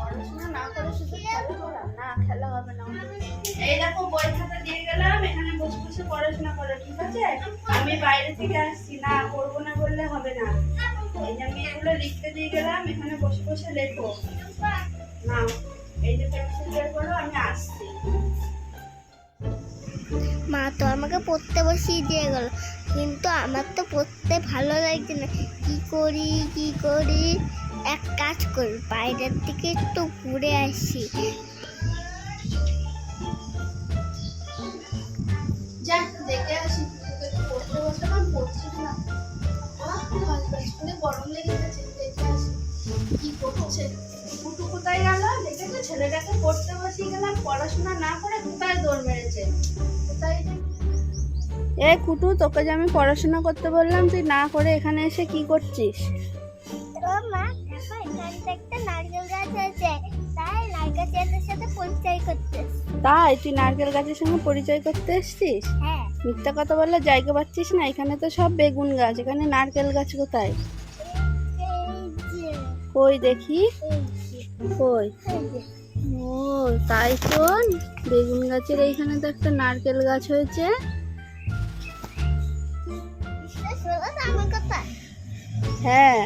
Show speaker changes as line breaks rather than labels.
পড়াশোনা না করে শুধু খেলা করা না, খেলা হবে না। এই দেখো বই খাতা দিয়ে গেলাম, এখানে বসে বসে পড়াশোনা করো, ঠিক আছে? আমি বাইরে থেকে আসছি, না করবো না বললে হবে না। এই যে আমি এগুলো লিখতে দিয়ে গেলাম, এখানে বসে বসে লেখো। না, এই যে পেন্সিল বের করো, আমি আসছি।
মা তো আমাকে পড়তে বসিয়ে দিয়ে গেল, কিন্তু আমার তো পড়তে ভালো লাগছে না। কি করি এক কাজ করি, বাইরের দিকে একটু ঘুরে আসি।
যা একটু দেখে আসি, পড়তে বসলাম, পড়ছিস না। গরম লেগে গেছে, দেখে আসি কি করছে। কুটু কোথায় গেল দেখেছো? ছেলেটাকে পড়তে বসিয়ে গেলাম, পড়াশোনা না করে কোথায় দৌড় মেরেছে। কোথায় এই কুটু, তোকে যে আমি পড়াশোনা করতে বললাম, তুই না করে এখানে এসে কি করছিস?
ও মা, দেখো এখানটা একটা নারকেল গাছ আছে, তাই নারকেল গাছের সাথে পরিচয় করতে।
তাই তুই নারকেল গাছের সঙ্গে পরিচয় করতে এসেছিস?
হ্যাঁ।
মিথ্যা কথা বললে জায়গা পাচ্ছিস না, এখানে তো সব বেগুন গাছ, এখানে নারকেল গাছ কোথায়? কই দেখি, কই? ও তাই তো, বেগুন গাছের এইখানে তো একটা নারকেল গাছ হয়েছে।
আমার কথা।
হ্যাঁ,